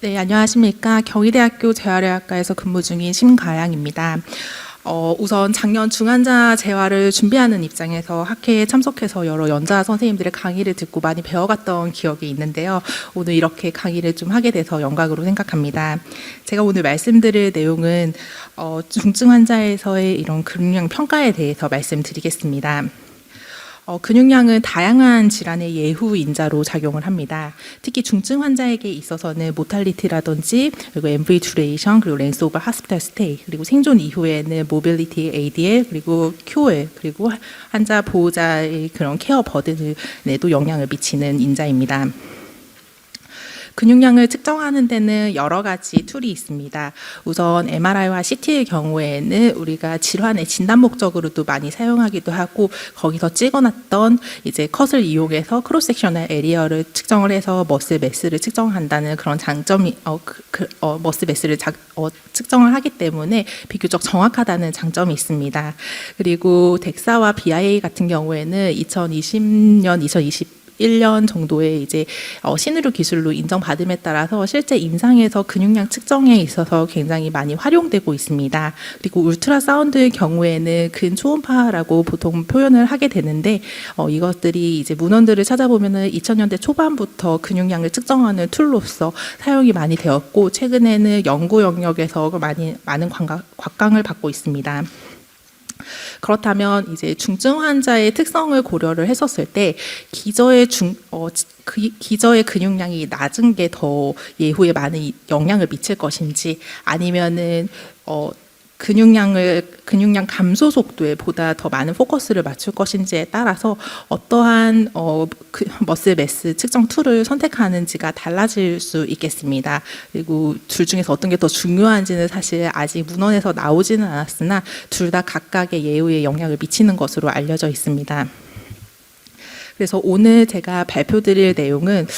네, 안녕하십니까. 경희대학교 재활의학과에서 근무 중인 심가양입니다. 우선 작년 중환자 재활을 준비하는 입장에서 학회에 참석해서 여러 연자 선생님들의 강의를 듣고 많이 배워갔던 기억이 있는데요. 오늘 이렇게 강의를 좀 하게 돼서 영광으로 생각합니다. 제가 오늘 말씀드릴 내용은 중증 환자에서의 이런 근육량 평가에 대해서 말씀드리겠습니다. 근육량은 다양한 질환의 예후 인자로 작용을 합니다. 특히 중증 환자에게 있어서는 모탈리티라든지 그리고 MV 듀레이션 그리고 렌스 오브 하스피탈 스테이 그리고 생존 이후에는 모빌리티 ADL 그리고 QOL 그리고 환자 보호자의 그런 케어 버든에도 영향을 미치는 인자입니다. 근육량을 측정하는 데는 여러 가지 툴이 있습니다. 우선 MRI와 CT의 경우에는 우리가 질환의 진단 목적으로도 많이 사용하기도 하고 거기서 찍어놨던 이제 컷을 이용해서 크로스 섹셔널 에리어를 측정을 해서 머슬 매스를 측정한다는 그런 장점이 머슬 매스를 측정을 하기 때문에 비교적 정확하다는 장점이 있습니다. 그리고 덱사와 BIA 같은 경우에는 2020년, 2021년 정도에 이제 신의료 기술로 인정받음에 따라서 실제 임상에서 근육량 측정에 있어서 굉장히 많이 활용되고 있습니다. 그리고 울트라 사운드의 경우에는 근초음파라고 보통 표현을 하게 되는데 이것들이 이제 문헌들을 찾아보면은 2000년대 초반부터 근육량을 측정하는 툴로서 사용이 많이 되었고 최근에는 연구 영역에서 많은 곽강을 받고 있습니다. 그렇다면 이제 중증 환자의 특성을 고려를 했었을 때 기저의 근육량이 낮은 게 더 예후에 많은 영향을 미칠 것인지 아니면은 근육량 감소 속도에 보다 더 많은 포커스를 맞출 것인지에 따라서 어떠한 머슬 매스 측정 툴을 선택하는지가 달라질 수 있겠습니다. 그리고 둘 중에서 어떤 게 더 중요한지는 사실 아직 문헌에서 나오지는 않았으나 둘 다 각각의 예후에 영향을 미치는 것으로 알려져 있습니다. 그래서 오늘 제가 발표드릴 내용은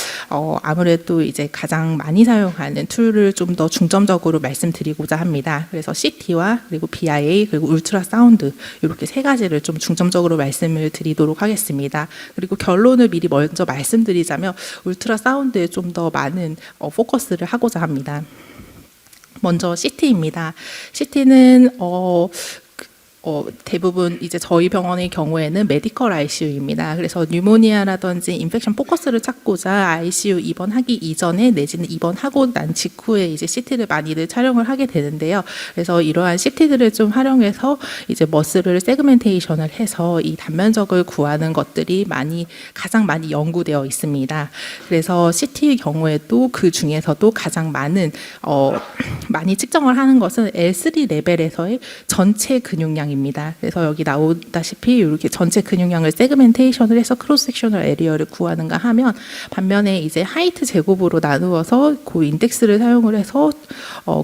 아무래도 이제 가장 많이 사용하는 툴을 좀 더 중점적으로 말씀드리고자 합니다. 그래서 CT와 그리고 BIA 그리고 울트라 사운드 이렇게 세 가지를 좀 중점적으로 말씀을 드리도록 하겠습니다. 그리고 결론을 미리 먼저 말씀드리자면 울트라 사운드에 좀 더 많은 포커스를 하고자 합니다. 먼저 CT입니다. CT는 대부분 이제 저희 병원의 경우에는 메디컬 ICU입니다. 그래서 뉴모니아라든지 인펙션 포커스를 찾고자 ICU 입원하기 이전에 내지는 입원하고 난 직후에 이제 CT를 많이들 촬영을 하게 되는데요. 그래서 이러한 CT들을 좀 활용해서 이제 머슬을 세그멘테이션을 해서 이 단면적을 구하는 것들이 가장 많이 연구되어 있습니다. 그래서 CT의 경우에도 그 중에서도 가장 많이 측정을 하는 것은 L3 레벨에서의 전체 근육량 입니다. 그래서 여기 나오다시피 이렇게 전체 근육량을 세그멘테이션을 해서 크로스 섹셔널 에리어를 구하는가 하면 반면에 이제 하이트 제곱으로 나누어서 그 인덱스를 사용을 해서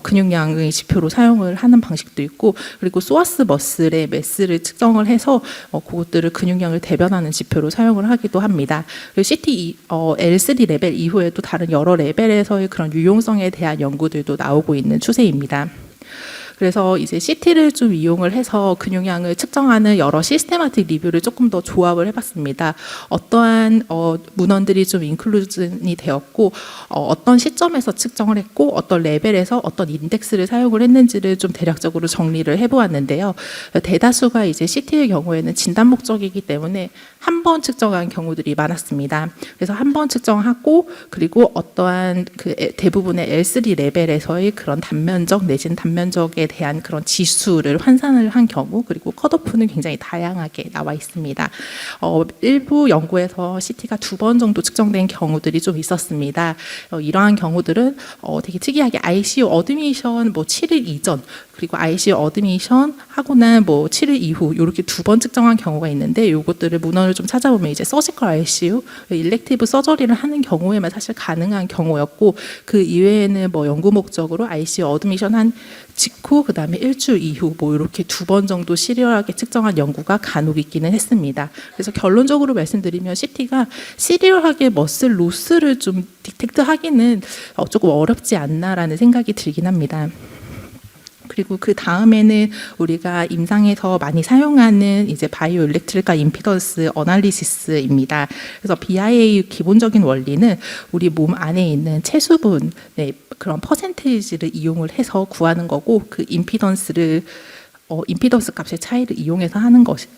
근육량의 지표로 사용을 하는 방식도 있고 그리고 소아스 머슬의 매스를 측정을 해서 그것들을 근육량을 대변하는 지표로 사용을 하기도 합니다. 그리고 CT L3 레벨 이후에도 다른 여러 레벨에서의 그런 유용성에 대한 연구들도 나오고 있는 추세입니다. 그래서 이제 CT를 좀 이용을 해서 근육량을 측정하는 여러 시스테마틱 리뷰를 조금 더 조합을 해봤습니다. 어떠한 문헌들이 좀 인클루전이 되었고 어떤 시점에서 측정을 했고 어떤 레벨에서 어떤 인덱스를 사용을 했는지를 좀 대략적으로 정리를 해보았는데요. 대다수가 이제 CT의 경우에는 진단 목적이기 때문에 한 번 측정한 경우들이 많았습니다. 그래서 한 번 측정하고 그리고 어떠한 대부분의 L3 레벨에서의 그런 단면적 내지는 단면적에 대한 그런 지수를 환산을 한 경우 그리고 컷오프는 굉장히 다양하게 나와 있습니다. 일부 연구에서 CT가 2번 정도 측정된 경우들이 좀 있었습니다. 이러한 경우들은 되게 특이하게 ICU 어드미션 7일 이전 그리고 ICU 어드미션 하고 난 7일 이후 이렇게 2번 측정한 경우가 있는데 이것들을 문헌을 좀 찾아보면 이제 서지컬 ICU, 일렉티브 서저리를 하는 경우에만 사실 가능한 경우였고 그 이외에는 연구 목적으로 ICU 어드미션 한 직후 그다음에 일주일 이후 이렇게 2번 정도 시리얼하게 측정한 연구가 간혹 있기는 했습니다. 그래서 결론적으로 말씀드리면 CT가 시리얼하게 머슬 로스를 좀 디텍트하기는 조금 어렵지 않나라는 생각이 들긴 합니다. 그리고 그 다음에는 우리가 임상에서 많이 사용하는 이제 바이오 일렉트리컬 임피던스 어널리시스입니다. 그래서 BIA 기본적인 원리는 우리 몸 안에 있는 체수분의 그런 퍼센테이지를 이용을 해서 구하는 거고, 그 임피던스를 임피던스 값의 차이를 이용해서 하는 것이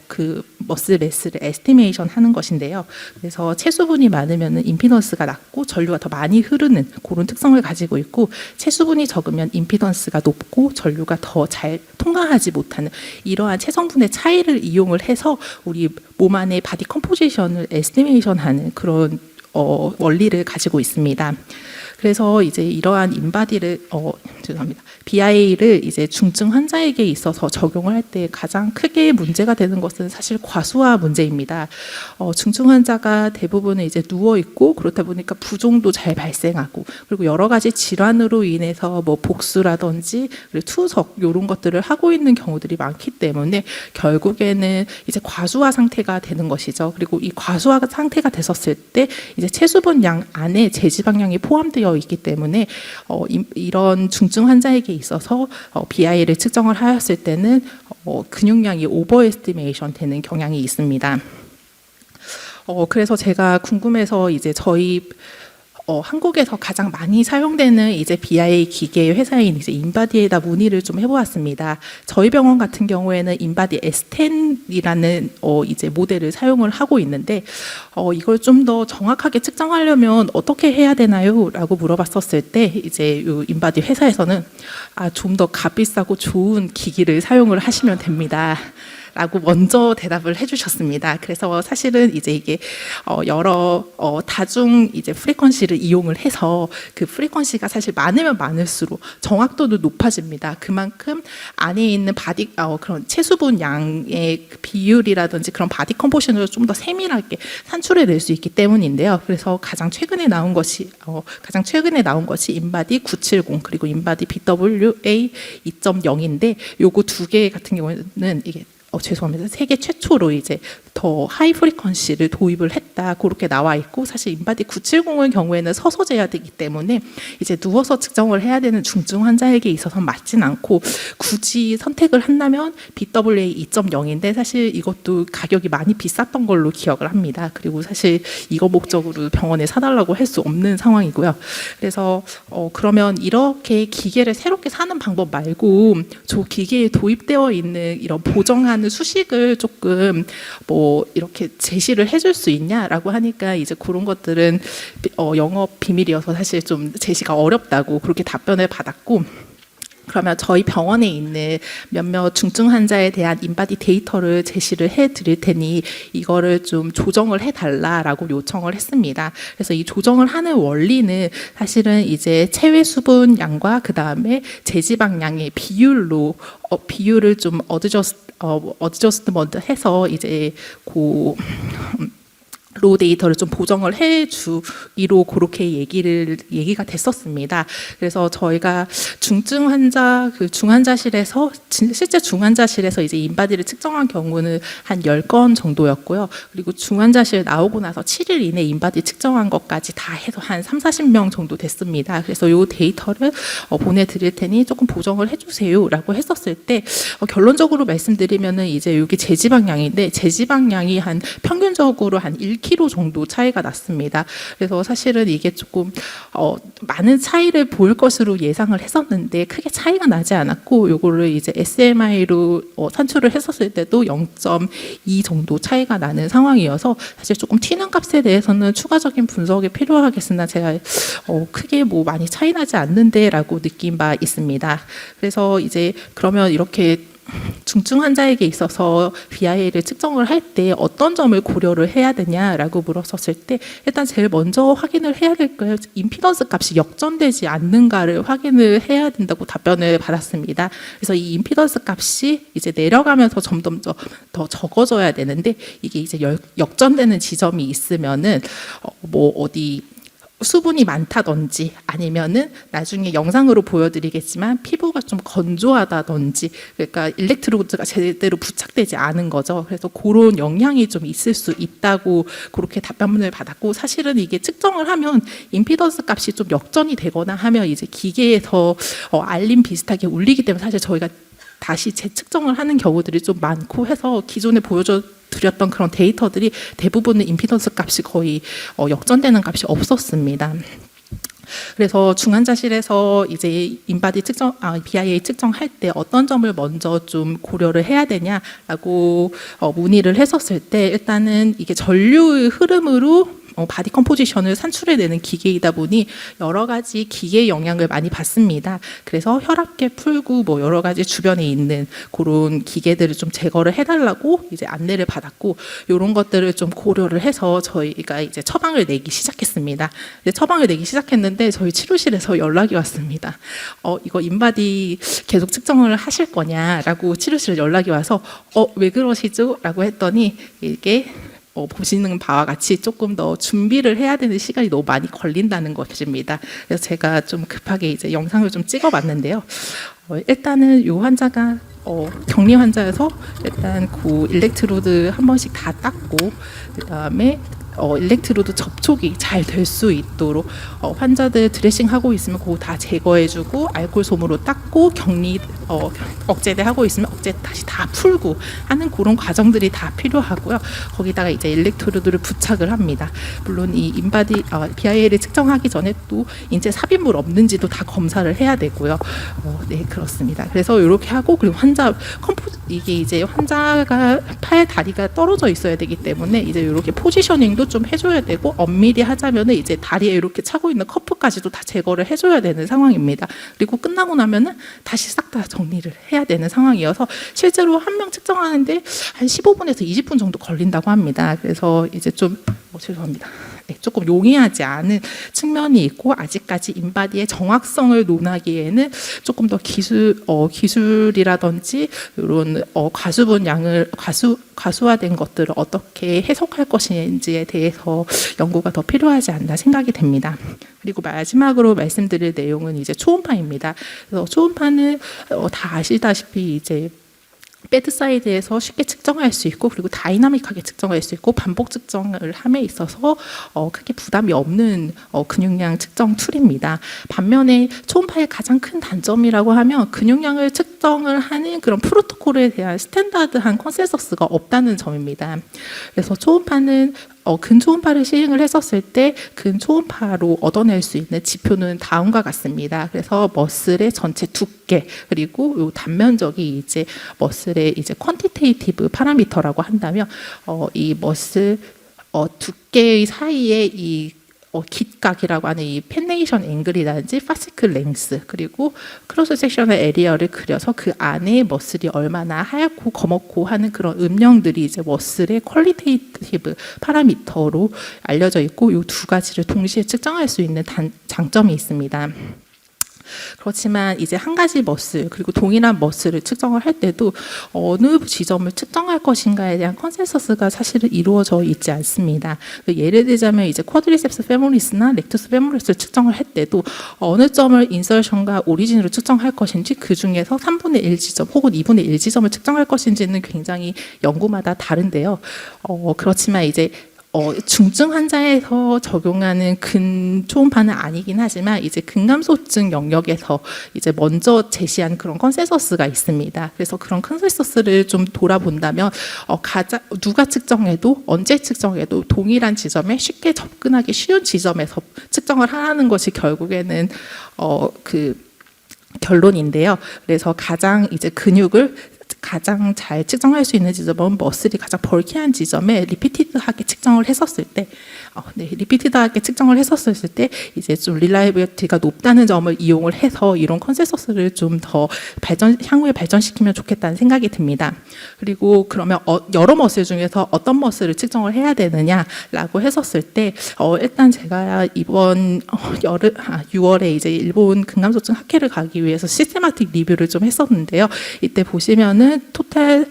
그 머슬 매스를 에스티메이션 하는 것인데요. 그래서 체수분이 많으면 임피던스가 낮고 전류가 더 많이 흐르는 그런 특성을 가지고 있고, 체수분이 적으면 임피던스가 높고 전류가 더 잘 통과하지 못하는 이러한 체성분의 차이를 이용을 해서 우리 몸 안의 바디 컴포지션을 에스티메이션하는 그런 원리를 가지고 있습니다. 그래서 이제 이러한 인바디를 죄송합니다. BIA를 이제 중증 환자에게 있어서 적용을 할 때 가장 크게 문제가 되는 것은 사실 과수화 문제입니다. 중증 환자가 대부분은 이제 누워 있고, 그렇다 보니까 부종도 잘 발생하고, 그리고 여러 가지 질환으로 인해서 뭐 복수라든지 그리고 투석 이런 것들을 하고 있는 경우들이 많기 때문에 결국에는 이제 과수화 상태가 되는 것이죠. 그리고 이 과수화 상태가 됐었을 때 이제 체수분 양 안에 제지방량이 포함되어 있기 때문에 이런 중증 환자에게 있어서 BI를 측정을 하였을 때는 근육량이 오버 에스티메이션 되는 경향이 있습니다. 그래서 제가 궁금해서 이제 저희 한국에서 가장 많이 사용되는 이제 BIA 기계 회사인 이제 인바디에다 문의를 좀 해보았습니다. 저희 병원 같은 경우에는 인바디 S10이라는 이제 모델을 사용을 하고 있는데, 이걸 좀 더 정확하게 측정하려면 어떻게 해야 되나요? 라고 물어봤었을 때 이제 이 인바디 회사에서는 좀 더 값비싸고 좋은 기기를 사용을 하시면 됩니다. 라고 먼저 대답을 해주셨습니다. 그래서 사실은 이제 이게 여러 다중 이제 프리퀀시를 이용을 해서 그 프리퀀시가 사실 많으면 많을수록 정확도도 높아집니다. 그만큼 안에 있는 바디 그런 체수분 양의 비율이라든지 그런 바디 컴포지션을 좀 더 세밀하게 산출해낼 수 있기 때문인데요. 그래서 가장 최근에 나온 것이 인바디 970 그리고 인바디 BWA 2.0인데 요거 두 개 같은 경우에는 이게 죄송합니다. 세계 최초로 이제 더 하이 프리퀀시를 도입을 했다, 그렇게 나와 있고, 사실 인바디 970의 경우에는 서서 재야 되기 때문에 이제 누워서 측정을 해야 되는 중증 환자에게 있어서 맞진 않고, 굳이 선택을 한다면 BWA 2.0인데 사실 이것도 가격이 많이 비쌌던 걸로 기억을 합니다. 그리고 사실 이거 목적으로 병원에 사달라고 할 수 없는 상황이고요. 그래서 그러면 이렇게 기계를 새롭게 사는 방법 말고 저 기계에 도입되어 있는 이런 보정하는 수식을 조금 뭐 이렇게 제시를 해줄 수 있냐라고 하니까 이제 그런 것들은 영업 비밀이어서 사실 좀 제시가 어렵다고 그렇게 답변을 받았고, 그러면 저희 병원에 있는 몇몇 중증 환자에 대한 인바디 데이터를 제시를 해드릴 테니 이거를 좀 조정을 해달라라고 요청을 했습니다. 그래서 이 조정을 하는 원리는 사실은 이제 체외 수분 양과 그 다음에 제지방 양의 비율로 비율을 좀 어드저스트먼트 해서 이제 로 데이터를 좀 보정을 해주기로 그렇게 얘기가 됐었습니다. 그래서 저희가 중증 환자 중환자실에서 실제 중환자실에서 이제 인바디를 측정한 경우는 한 10건 정도였고요. 그리고 중환자실 나오고 나서 7일 이내 인바디 측정한 것까지 다 해서 한 30-40명 정도 됐습니다. 그래서 이 데이터를 보내드릴 테니 조금 보정을 해주세요라고 했었을 때 결론적으로 말씀드리면은 이제 여기 제지방량인데 제지방량이 한 평균적으로 한 1kg 정도 차이가 났습니다. 그래서 사실은 이게 조금 많은 차이를 보일 것으로 예상을 했었는데 크게 차이가 나지 않았고, 요거를 이제 SMI로 산출을 했었을 때도 0.2 정도 차이가 나는 상황이어서 사실 조금 튀는 값에 대해서는 추가적인 분석이 필요하겠으나 제가 크게 뭐 많이 차이 나지 않는데라고 느낀 바 있습니다. 그래서 이제 그러면 이렇게 중증 환자에게 있어서 BIA를 측정을 할 때 어떤 점을 고려를 해야 되냐라고 물었었을 때 일단 제일 먼저 확인을 해야 될 거예요. 임피던스 값이 역전되지 않는가를 확인을 해야 된다고 답변을 받았습니다. 그래서 이 임피던스 값이 이제 내려가면서 점점 더 적어져야 되는데 이게 이제 역전되는 지점이 있으면은 뭐 어디 수분이 많다든지 아니면은 나중에 영상으로 보여드리겠지만 피부가 좀 건조하다든지 그러니까 일렉트로드가 제대로 부착되지 않은 거죠. 그래서 그런 영향이 좀 있을 수 있다고 그렇게 답변을 받았고 사실은 이게 측정을 하면 임피던스 값이 좀 역전이 되거나 하면 이제 기계에서 알림 비슷하게 울리기 때문에 사실 저희가 다시 재측정을 하는 경우들이 좀 많고 해서 기존에 보여드렸던 그런 데이터들이 대부분의 임피던스 값이 거의 역전되는 값이 없었습니다. 그래서 중환자실에서 이제 인바디 측정, BIA 측정할 때 어떤 점을 먼저 좀 고려를 해야 되냐라고 문의를 했었을 때 일단은 이게 전류의 흐름으로 바디 컴포지션을 산출해내는 기계이다 보니 여러 가지 기계 영향을 많이 받습니다. 그래서 혈압계 풀고 뭐 여러 가지 주변에 있는 그런 기계들을 좀 제거를 해달라고 이제 안내를 받았고 이런 것들을 좀 고려를 해서 저희가 이제 처방을 내기 시작했습니다. 처방을 내기 시작했는데 저희 치료실에서 연락이 왔습니다. 이거 인바디 계속 측정을 하실 거냐라고 치료실에 연락이 와서 왜 그러시죠? 라고 했더니 이게 보시는 바와 같이 조금 더 준비를 해야 되는 시간이 너무 많이 걸린다는 것입니다. 그래서 제가 좀 급하게 이제 영상을 좀 찍어봤는데요. 일단은 이 환자가 격리 환자여서 일단 그 일렉트로드 한 번씩 다 닦고 그다음에 일렉트로드 접촉이 잘 될 수 있도록 환자들 드레싱하고 있으면 그거 다 제거해주고 알코올 솜으로 닦고 격리 억제대 하고 있으면 억제 다시 다 풀고 하는 그런 과정들이 다 필요하고요. 거기다가 이제 일렉트로드를 부착을 합니다. 물론 이 인바디 BIA를 측정하기 전에 또 인체 삽입물 없는지도 다 검사를 해야 되고요. 네 그렇습니다. 그래서 이렇게 하고 그리고 이게 이제 환자가 팔 다리가 떨어져 있어야 되기 때문에 이제 이렇게 포지셔닝도 좀 해줘야 되고 엄밀히 하자면은 이제 다리에 이렇게 차고 있는 커프까지도 다 제거를 해줘야 되는 상황입니다. 그리고 끝나고 나면은 다시 싹 다 정리를 해야 되는 상황이어서 실제로 한 명 측정하는데 한 15분에서 20분 정도 걸린다고 합니다. 그래서 이제 좀 죄송합니다. 네, 조금 용이하지 않은 측면이 있고 아직까지 인바디의 정확성을 논하기에는 조금 더 기술이라든지 이런 과수분 양을 과수화된 것들을 어떻게 해석할 것인지에 대해서 연구가 더 필요하지 않나 생각이 됩니다. 그리고 마지막으로 말씀드릴 내용은 이제 초음파입니다. 그래서 초음파는 다 아시다시피 이제 배드사이드에서 쉽게 측정할 수 있고 그리고 다이나믹하게 측정할 수 있고 반복 측정을 함에 있어서 크게 부담이 없는 근육량 측정 툴입니다. 반면에 초음파의 가장 큰 단점이라고 하면 근육량을 측정을 하는 그런 프로토콜에 대한 스탠다드한 컨센서스가 없다는 점입니다. 그래서 초음파는 근초음파를 시행을 했었을 때 근초음파로 얻어낼 수 있는 지표는 다음과 같습니다. 그래서 머슬의 전체 두께 그리고 요 단면적이 이제 머슬의 이제 퀀티테이티브 파라미터라고 한다면 이 머슬 두께의 사이에 이 깃각이라고 하는 이 펜네이션 앵글이라든지 파시클 랭스 그리고 크로스 섹셔널 에리어를 그려서 그 안에 머슬이 얼마나 하얗고 검었고 하는 그런 음영들이 이제 머슬의 퀄리테이티브 파라미터로 알려져 있고 이 두 가지를 동시에 측정할 수 있는 장점이 있습니다. 그렇지만 이제 한 가지 머슬 그리고 동일한 머슬을 측정을 할 때도 어느 지점을 측정할 것인가에 대한 컨센서스가 사실은 이루어져 있지 않습니다. 예를 들자면 이제 쿼드리셉스 페모리스나 렉투스 페모리스를 측정을 할 때도 어느 점을 인설션과 오리진으로 측정할 것인지 그 중에서 3분의 1 지점 혹은 2분의 1 지점을 측정할 것인지는 굉장히 연구마다 다른데요. 그렇지만 이제 중증 환자에서 적용하는 근초음파는 아니긴 하지만 이제 근감소증 영역에서 이제 먼저 제시한 그런 컨센서스가 있습니다. 그래서 그런 컨센서스를 좀 돌아본다면 누가 측정해도 언제 측정해도 동일한 지점에 쉽게 접근하기 쉬운 지점에서 측정을 하라는 것이 결국에는 그 결론인데요. 그래서 가장 이제 근육을 가장 잘 측정할 수 있는 지점은 머슬이 가장 벌키한 지점에 리피티드하게 측정을 했었을 때 리피티드하게 측정을 했었을 때 이제 좀 릴라이빌리티가 높다는 점을 이용을 해서 이런 컨센서스를 좀 더 향후에 발전시키면 좋겠다는 생각이 듭니다. 그리고 그러면 여러 머슬 중에서 어떤 머슬을 측정을 해야 되느냐라고 했었을 때 일단 제가 이번 6월에 이제 일본 근감소증 학회를 가기 위해서 시스테마틱 리뷰를 좀 했었는데요. 이때 보시면은 토탈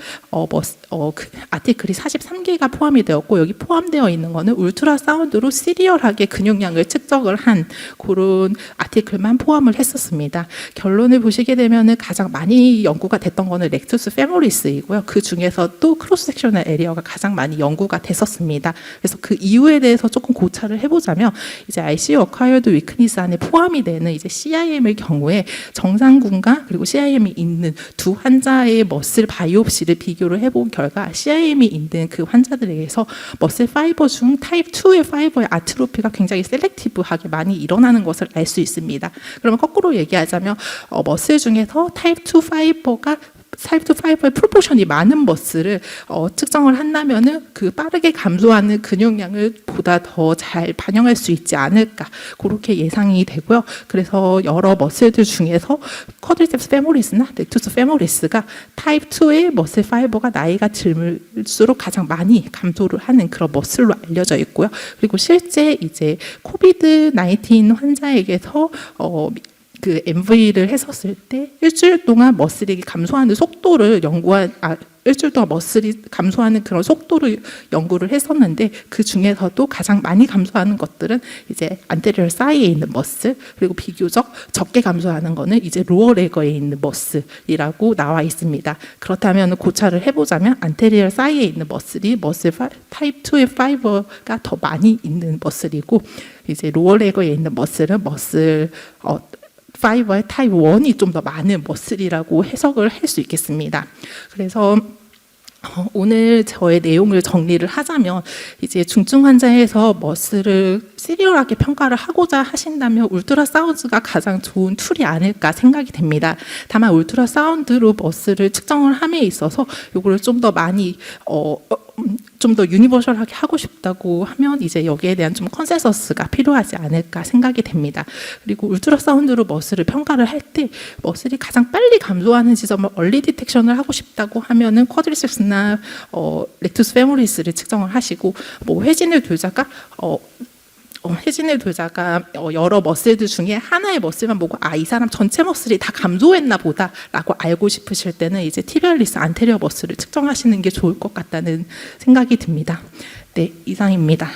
아티클이 43개가 포함이 되었고 여기 포함되어 있는 거는 울트라사운드 사운드로 시리얼하게 근육량을 측정을 한 그런 아티클만 포함을 했었습니다. 결론을 보시게 되면은 가장 많이 연구가 됐던 거는 렉투스 페모리스이고요. 그 중에서 또 크로스 섹셔널 에리어가 가장 많이 연구가 됐었습니다. 그래서 그 이유에 대해서 조금 고찰을 해보자면 이제 ICU 어콰이어드 위크니스 안에 포함이 되는 이제 CIM의 경우에 정상군과 그리고 CIM이 있는 두 환자의 머슬 바이옵시를 비교를 해본 결과 CIM이 있는 그 환자들에게서 머슬 파이버 중 타입 2의 파이버의 아트로피가 굉장히 셀렉티브하게 많이 일어나는 것을 알 수 있습니다. 그러면 거꾸로 얘기하자면 머슬 중에서 타입 2 파이버가 타입 2 파이버의 프로포션이 많은 머슬을 측정을 한다면은 그 빠르게 감소하는 근육량을 보다 더 잘 반영할 수 있지 않을까 그렇게 예상이 되고요. 그래서 여러 머슬들 중에서 쿼드리셉스 페모리스나 렉투스 페모리스가 타입 2의 머슬 파이버가 나이가 들수록 가장 많이 감소를 하는 그런 머슬로 알려져 있고요. 그리고 실제 이제 코비드 19 환자에게서 그 MV를 했었을 때 일주일 동안 머슬이 감소하는 속도를 일주일 동안 머슬이 감소하는 그런 속도를 연구를 했었는데 그 중에서도 가장 많이 감소하는 것들은 이제 안테리얼 사이에 있는 머슬 그리고 비교적 적게 감소하는 거는 이제 로어 레거에 있는 머슬이라고 나와 있습니다. 그렇다면 고찰을 해보자면 안테리얼 사이에 있는 머슬이 머슬 타입 2의 파이버가 더 많이 있는 머슬이고 이제 로어 레거에 있는 머슬은 머슬 파이버의 타입 1이 좀 더 많은 머슬이라고 해석을 할 수 있겠습니다. 그래서 오늘 저의 내용을 정리를 하자면 이제 중증 환자에서 머슬을 시리얼하게 평가를 하고자 하신다면 울트라사운드가 가장 좋은 툴이 아닐까 생각이 됩니다. 다만 울트라사운드로 머슬을 측정을 함에 있어서 이거를 좀 더 많이 좀 더 유니버셜하게 하고 싶다고 하면 이제 여기에 대한 좀 컨센서스가 필요하지 않을까 생각이 됩니다. 그리고 울트라사운드로 머슬을 평가를 할 때 머슬이 가장 빨리 감소하는 지점을 얼리 디텍션을 하고 싶다고 하면은 쿼드리셉스나 렉투스 페모리스를 측정을 하시고 뭐 회진을 돌자가 여러 머슬들 중에 하나의 머슬만 보고 이 사람 전체 머슬이 다 감소했나 보다라고 알고 싶으실 때는 이제 티비얼리스 안테리어 머슬을 측정하시는 게 좋을 것 같다는 생각이 듭니다. 네, 이상입니다.